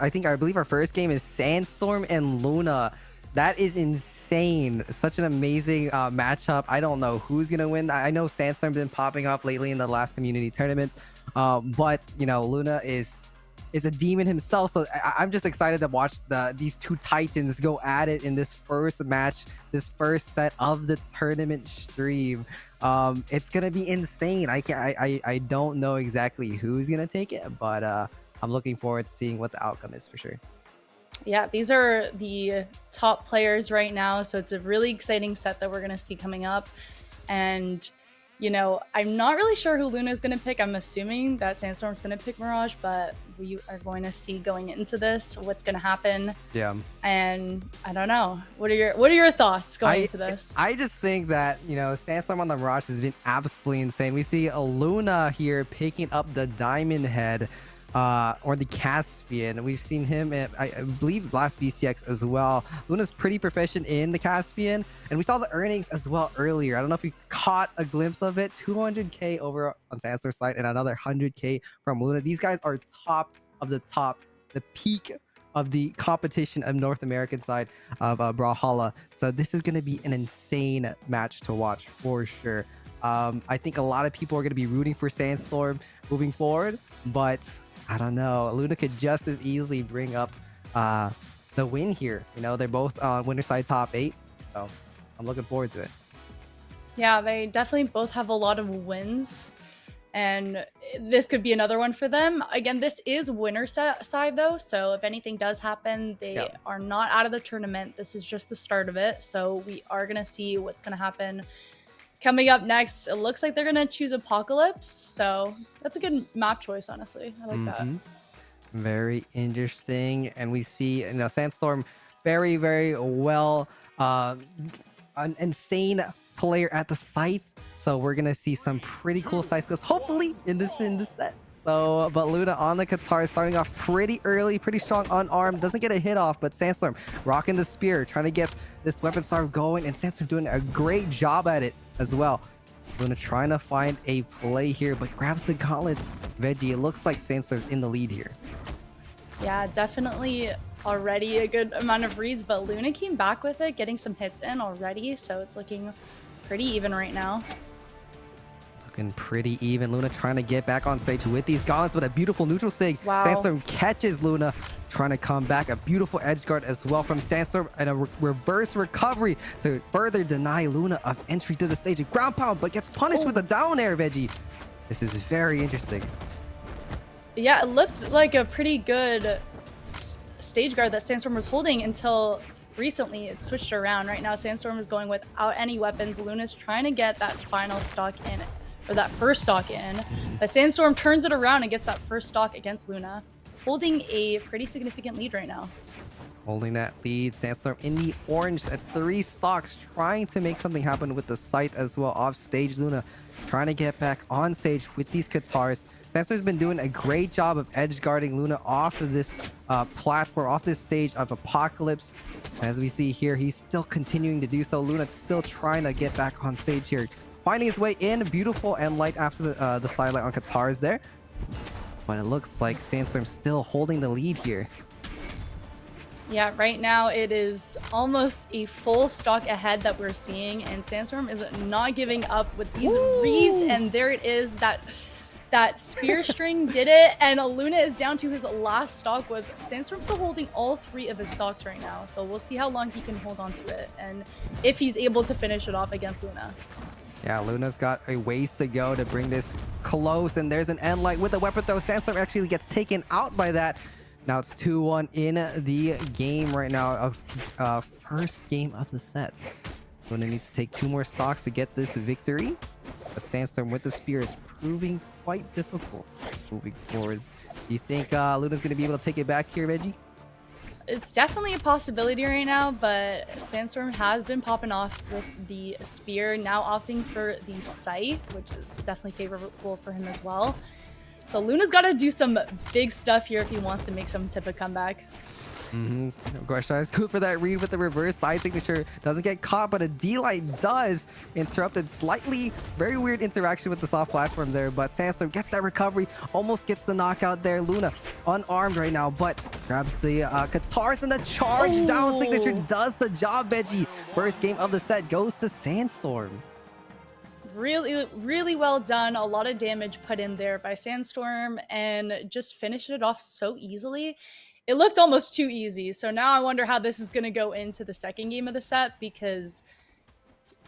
I believe our first game is Sandstorm and Luna. That is insane. Such an amazing matchup. I don't know who's gonna win. I know Sandstorm's been popping up lately in the last community tournaments, but you know, Luna is a demon himself. So I'm just excited to watch these two titans go at it in this first match, this first set of the tournament stream. It's gonna be insane. I don't know exactly who's gonna take it, but I'm looking forward to seeing what the outcome is for sure. Yeah, these are the top players right now, so it's a really exciting set that we're going to see coming up. And, you know, I'm not really sure who Luna is going to pick. I'm assuming that Sandstorm's going to pick Mirage, but we are going to see going into this what's going to happen. Yeah. And I don't know. What are your thoughts going into this? I just think that, you know, Sandstorm on the Mirage has been absolutely insane. We see Luna here picking up the Diamond Head. Or the Caspian. We've seen him at, I believe, last BCX as well. Luna's pretty proficient in the Caspian, and we saw the earnings as well earlier. I don't know if you caught a glimpse of it. 200k over on Sandstorm's side and another 100k from Luna. These guys are top of the top, the peak of the competition of North American side of Brawlhalla. So this is going to be an insane match to watch for sure. I think a lot of people are going to be rooting for Sandstorm moving forward, but I don't know. Luna could just as easily bring up the win here. You know, they're both on winner side top 8, so I'm looking forward to it. Yeah, they definitely both have a lot of wins, and this could be another one for them. Again, this is winner side though, so if anything does happen, they are not out of the tournament. This is just the start of it, so we are gonna see what's gonna happen. Coming up next, it looks like they're going to choose Apocalypse. So that's a good map choice, honestly. I like that. Very interesting. And we see, you know, Sandstorm very, very well. An insane player at the scythe. So we're going to see some pretty cool scythe skills, hopefully, in this set. So, but Luna on the guitar, starting off pretty early, pretty strong unarmed, doesn't get a hit off, but Sandstorm rocking the spear, trying to get this weapon starve going, and Sandstorm doing a great job at it as well. Luna trying to find a play here, but grabs the gauntlets. Veggie, it looks like Sandstorm's in the lead here. Yeah, definitely already a good amount of reads, but Luna came back with it, getting some hits in already, so it's looking pretty even right now. Looking pretty even. Luna trying to get back on stage with these gauntlets, but a beautiful neutral sig. Wow. Sandstorm catches Luna, trying to come back. A beautiful edge guard as well from Sandstorm, and a reverse recovery to further deny Luna of entry to the stage. A ground pound, but gets punished with a down air, Veggie. This is very interesting. Yeah, it looked like a pretty good stage guard that Sandstorm was holding until recently. It switched around. Right now, Sandstorm is going without any weapons. Luna's trying to get that final stock in, or that first stock in, but Sandstorm turns it around and gets that first stock against Luna, holding a pretty significant lead right now. Holding that lead, Sandstorm in the orange at 3 stocks, trying to make something happen with the scythe as well off stage. Luna trying to get back on stage with these guitars. Sandstorm's been doing a great job of edge guarding Luna off of this platform, off this stage of Apocalypse. As we see here, he's still continuing to do so. Luna still trying to get back on stage here, finding his way in. Beautiful and light after the sidelight on guitars there. But it looks like Sandstorm's still holding the lead here. Yeah, right now it is almost a full stock ahead that we're seeing, and Sandstorm is not giving up with these reads, and there it is. That spear string did it, and Luna is down to his last stock, with Sandstorm still holding all 3 of his stocks right now. So we'll see how long he can hold on to it, and if he's able to finish it off against Luna. Yeah, Luna's got a ways to go to bring this close, and there's an end light with a weapon throw. Sandstorm actually gets taken out by that. Now it's 2-1 in the game right now, of first game of the set. Luna needs to take 2 more stocks to get this victory. But Sandstorm with the spear is proving quite difficult moving forward. Do you think Luna's going to be able to take it back here, Veggie? It's definitely a possibility right now, but Sandstorm has been popping off with the spear, now opting for the scythe, which is definitely favorable for him as well. So Luna's got to do some big stuff here if he wants to make some type of comeback. Gosh, tries good for that read with the reverse side signature. Doesn't get caught, but a D-Light does. Interrupted slightly. Very weird interaction with the soft platform there, but Sandstorm gets that recovery. Almost gets the knockout there. Luna unarmed right now, but grabs the Katars, and the charge down signature does the job, Veggie. First game of the set goes to Sandstorm. Really well done. A lot of damage put in there by Sandstorm, and just finished it off so easily. It looked almost too easy. So now I wonder how this is going to go into the second game of the set, because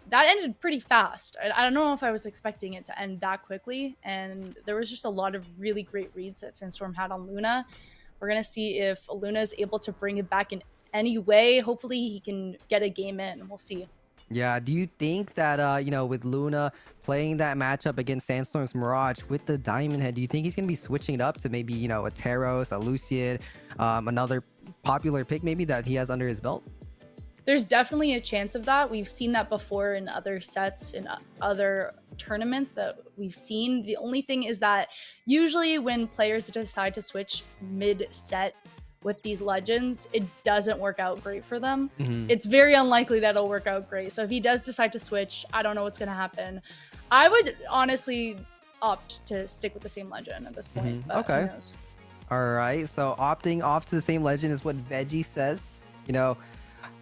that ended pretty fast. I don't know if I was expecting it to end that quickly. And there was just a lot of really great reads that Sandstorm had on Luna. We're going to see if Luna is able to bring it back in any way. Hopefully he can get a game in. We'll see. Yeah, do you think that, you know, with Luna playing that matchup against Sandstorm's Mirage with the Diamond Head, do you think he's going to be switching it up to maybe, you know, a Teros, a Lucian, another popular pick maybe that he has under his belt? There's definitely a chance of that. We've seen that before in other sets, in other tournaments that we've seen. The only thing is that usually when players decide to switch mid-set with these legends, it doesn't work out great for them. It's very unlikely that it'll work out great. So if he does decide to switch, I don't know what's going to happen. I would honestly opt to stick with the same legend at this point. Okay. All right. So opting off to the same legend is what Veggie says. You know,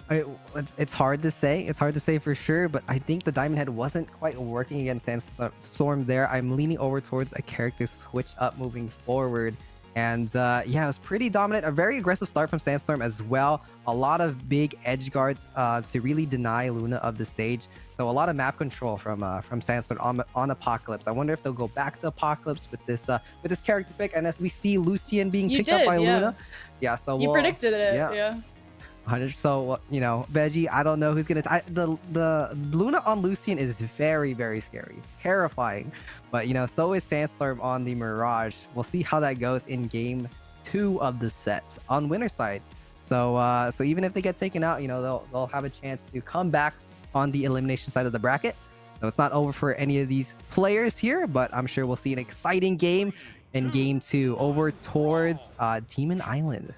it's hard to say. It's hard to say for sure, but I think the Diamond Head wasn't quite working against Sandstorm there. I'm leaning over towards a character switch up moving forward. And yeah, it was pretty dominant. A very aggressive start from Sandstorm as well. A lot of big edge guards to really deny Luna of the stage. So a lot of map control from Sandstorm on Apocalypse. I wonder if they'll go back to Apocalypse with this character pick. And as we see Lucian being picked up by Luna. Yeah, so you predicted it. Yeah. So, you know, Veggie, I don't know who's gonna the Luna on Lucian is very, very scary, terrifying, but you know, so is Sandstorm on the Mirage. We'll see how that goes in game 2 of the set on winner side. So so even if they get taken out, you know, they'll have a chance to come back on the elimination side of the bracket. So it's not over for any of these players here, but I'm sure we'll see an exciting game in game 2 over towards Demon Island.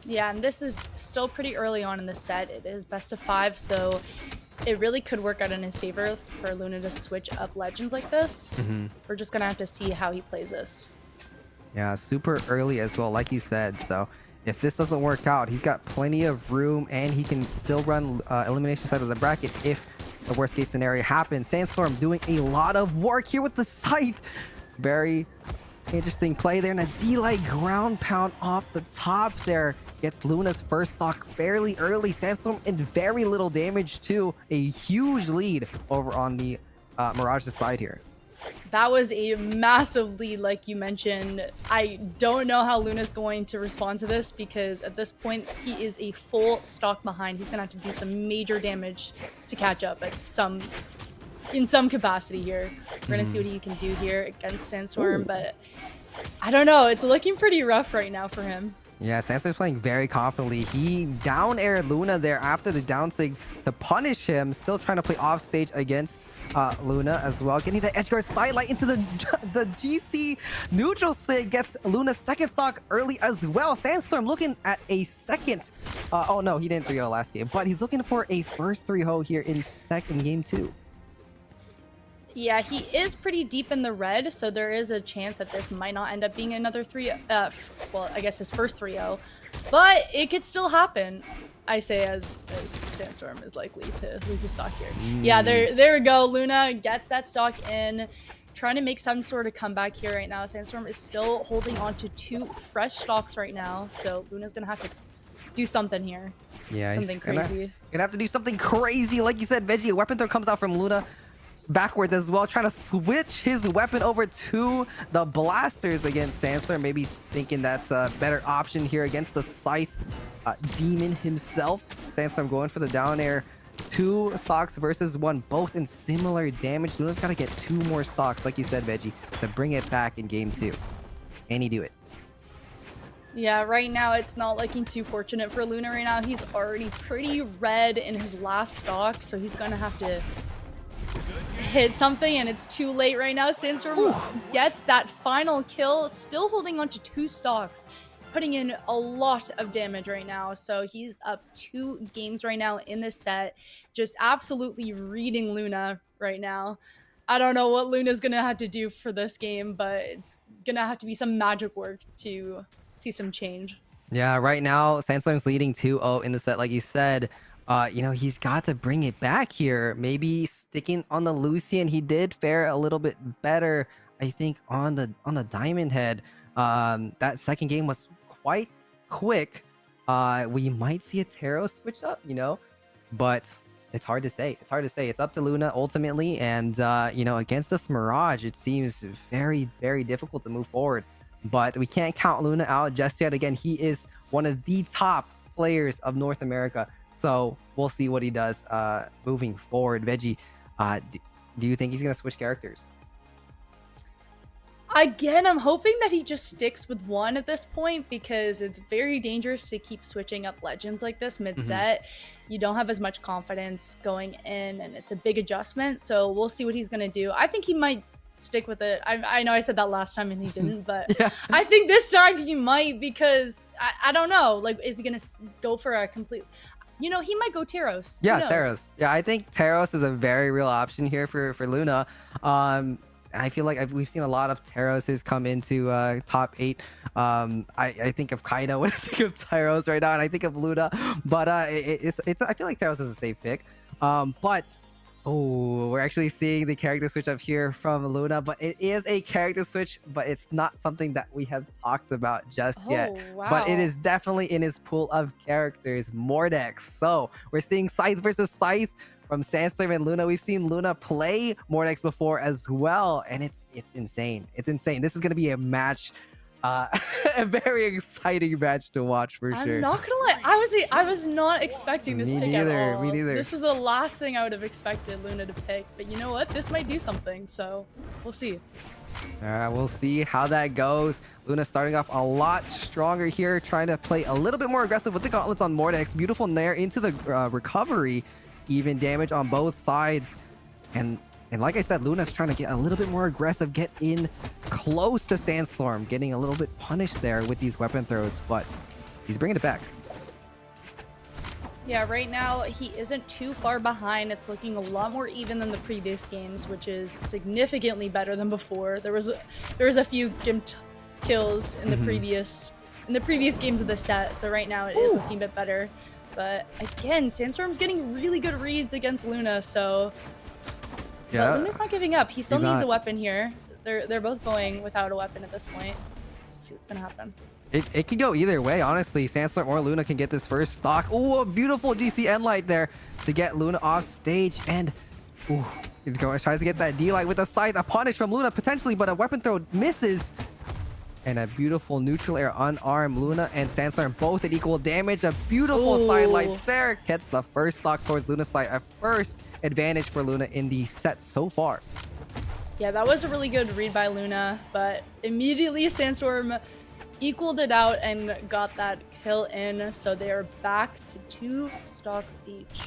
Yeah, and this is still pretty early on in the set. It is best of 5, so it really could work out in his favor for Luna to switch up legends like this. We're just gonna have to see how he plays this. Yeah, super early as well, like you said. So if this doesn't work out, he's got plenty of room, and he can still run elimination side of the bracket if the worst case scenario happens. Sandstorm doing a lot of work here with the scythe. Very interesting play there, and a D-Light ground pound off the top there gets Luna's first stock fairly early. Sandstorm in very little damage too. A huge lead over on the Mirage's side here. That was a massive lead, like you mentioned. I don't know how Luna's going to respond to this, because at this point he is a full stock behind. He's gonna have to do some major damage to catch up at in some capacity here. We're gonna see what he can do here against Sandstorm, but I don't know. It's looking pretty rough right now for him. Yeah, Sandstorm's playing very confidently. He down aired Luna there after the down sig to punish him. Still trying to play off stage against Luna as well. Getting the edgeguard sidelight into the GC neutral sig gets Luna's second stock early as well. Sandstorm looking at a second. Oh no, he didn't 3-0 last game, but he's looking for a first 3-0 here in game 2. Yeah, he is pretty deep in the red, so there is a chance that this might not end up being another well, I guess his first 3-0, but it could still happen. I say as Sandstorm is likely to lose his stock here. Yeah, there we go. Luna gets that stock in, trying to make some sort of comeback here right now. Sandstorm is still holding on to 2 fresh stocks right now, so Luna's gonna have to do something here. Yeah, something crazy. Gonna have to do something crazy, like you said, Veggie. A weapon throw comes out from Luna. Backwards as well, trying to switch his weapon over to the blasters against Sandstorm. Maybe thinking that's a better option here against the Scythe demon himself. Sandstorm going for the down air. 2 stocks versus 1, both in similar damage. Luna's got to get 2 more stocks, like you said, Veggie, to bring it back in game 2. Can he do it? Yeah, right now it's not looking too fortunate for Luna right now. He's already pretty red in his last stock, so he's gonna have to hit something, and it's too late right now. Sandstorm gets that final kill, still holding on to 2 stocks. putting in a lot of damage right now. So he's up 2 games right now in this set, just absolutely reading Luna right now. I don't know what Luna's gonna have to do for this game, but it's gonna have to be some magic work to see some change. Yeah, right now, Sandstorm's leading 2-0 in the set, like you said. He's got to bring it back here. Maybe sticking on the Lucian. He did fare a little bit better, I think, on the Diamond Head. That second game was quite quick. We might see a Taro switch up, but it's hard to say. It's hard to say. It's up to Luna ultimately, and against this Mirage, it seems very, very difficult to move forward. But we can't count Luna out just yet. Again, he is one of the top players of North America. So we'll see what he does moving forward. Veggie, do you think he's going to switch characters? Again, I'm hoping that he just sticks with one at this point, because it's very dangerous to keep switching up legends like this mid-set. You don't have as much confidence going in, and it's a big adjustment. So we'll see what he's going to do. I think he might stick with it. I know I said that last time and he didn't, but yeah. I think this time he might, because I don't know. Like, is he gonna go for a complete? He might go Taros. Yeah, Taros. Yeah, I think Taros is a very real option here for Luna. I feel like we've seen a lot of Taroses come into top 8. I think of Kaido when I think of Taros right now, and I think of Luna. But it's I feel like Taros is a safe pick. But we're actually seeing the character switch up here from Luna, but it is a character switch, but it's not something that we have talked about just yet. Wow. But it is definitely in his pool of characters, Mordex. So we're seeing Scythe versus Scythe from Sandstorm and Luna. We've seen Luna play Mordex before as well, and it's insane. It's insane. This is going to be a match. A very exciting match to watch for sure. I'm not gonna lie, I was not expecting this pick at all. Me neither. This is the last thing I would have expected Luna to pick, but you know what? This might do something, so we'll see. We'll see how that goes. Luna starting off a lot stronger here, trying to play a little bit more aggressive with the gauntlets on Mordex. Beautiful nair into the recovery, even damage on both sides, and like I said, Luna's trying to get a little bit more aggressive, get in close to Sandstorm, getting a little bit punished there with these weapon throws, but he's bringing it back. Yeah, right now he isn't too far behind. It's looking a lot more even than the previous games, which is significantly better than before. There was a few gimped kills in the previous games of the set, so right now it is looking a bit better. But again, Sandstorm's getting really good reads against Luna, so yeah, Luna's not giving up. He still needs a weapon here. They're both going without a weapon at this point. Let's see what's gonna happen. It could go either way, honestly. Sandstorm or Luna can get this first stock. Oh, a beautiful GCN light there to get Luna off stage, and he tries to get that D light with a scythe. A punish from Luna potentially, but a weapon throw misses. And a beautiful neutral air unarmed. Luna and Sandstorm both at equal damage. A beautiful side light. Sarah gets the first stock towards Luna's side. A first advantage for Luna in the set so far. Yeah, that was a really good read by Luna, but immediately Sandstorm equaled it out and got that kill in, so they are back to 2 stocks each.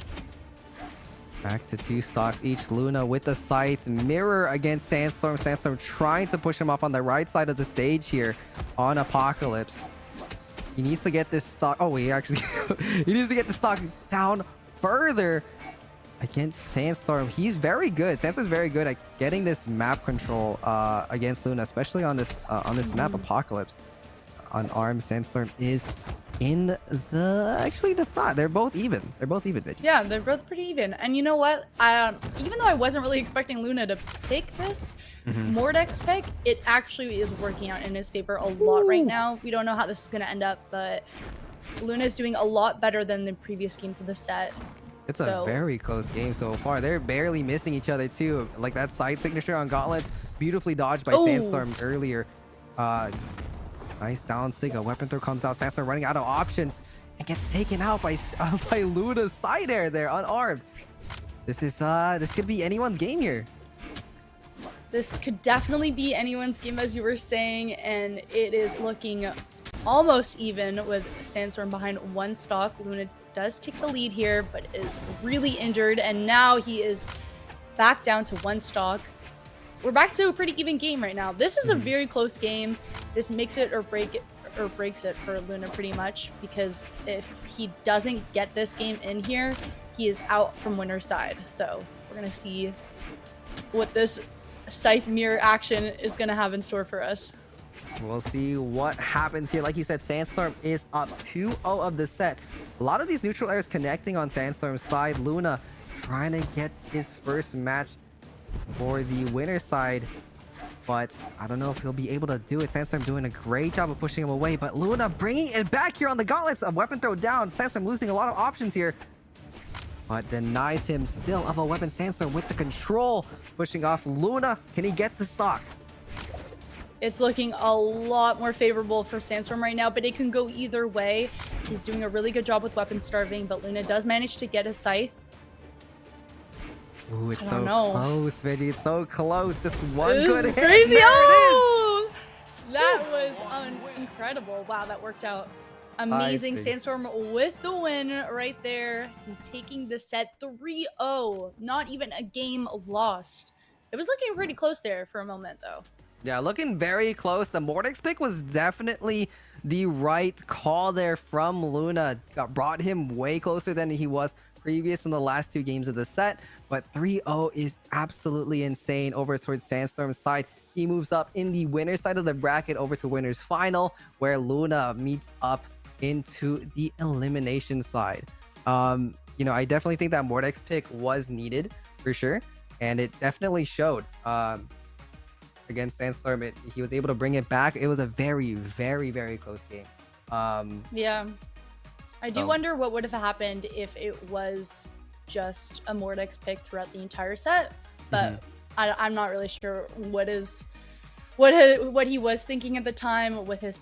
Back to 2 stocks each. Luna with the scythe, mirror against Sandstorm. Sandstorm trying to push him off on the right side of the stage here on Apocalypse. He needs to get this stock. Oh, he actually he needs to get the stock down further against Sandstorm. He's very good. Sandstorm's very good at getting this map control against Luna, especially on this map Apocalypse. Unarmed Sandstorm is in the not. They're both even. Veggie. Yeah, they're both pretty even. And you know what? Even though I wasn't really expecting Luna to pick this Mordex pick, it actually is working out in his favor a lot right now. We don't know how this is going to end up, but Luna's doing a lot better than the previous games of the set. It's a very close game so far. They're barely missing each other too. Like that side signature on Gauntlets, beautifully dodged by Sandstorm earlier. Nice down sig. A weapon throw comes out. Sandstorm running out of options and gets taken out by Luna's side air there, unarmed. This could be anyone's game here. This could definitely be anyone's game, as you were saying, and it is looking almost even with Sandstorm behind 1 stock. Luna does take the lead here, but is really injured, and now he is back down to 1 stock. We're back to a pretty even game right now. This is a very close game. This makes it or break it or breaks it for Luna pretty much, because if he doesn't get this game in here, he is out from winner's side. So we're going to see what this Scythe mirror action is going to have in store for us. We'll see what happens here. Like you said, Sandstorm is up 2-0 of the set. A lot of these neutral airs connecting on Sandstorm's side. Luna trying to get his first match for the winner's side, but I don't know if he'll be able to do it. Sandstorm doing a great job of pushing him away, but Luna bringing it back here on the gauntlets. A weapon throw down. Sandstorm losing a lot of options here, but denies him still of a weapon. Sandstorm with the control, pushing off Luna. Can he get the stock? It's looking a lot more favorable for Sandstorm right now, but it can go either way. He's doing a really good job with weapon starving, but Luna does manage to get a scythe. Ooh, it's so close, Veggie. It's so close. Just one good hit. Crazy. There Oh! That was incredible. Wow, that worked out. Amazing. Sandstorm with the win right there. Taking the set 3-0. Not even a game lost. It was looking pretty close there for a moment, though. Yeah, looking very close. The Mordex pick was definitely the right call there from Luna. Brought him way closer than he was previous in the last 2 games of the set. But 3-0 is absolutely insane over towards Sandstorm's side. He moves up in the winner's side of the bracket over to winner's final, where Luna meets up into the elimination side. You know, I definitely think that Mordex pick was needed for sure, and it definitely showed. Against Sandstorm, he was able to bring it back. It was a very, very, very close game. Yeah. I do wonder what would have happened if it was just a Mordex pick throughout the entire set, but I'm not really sure what he was thinking at the time with his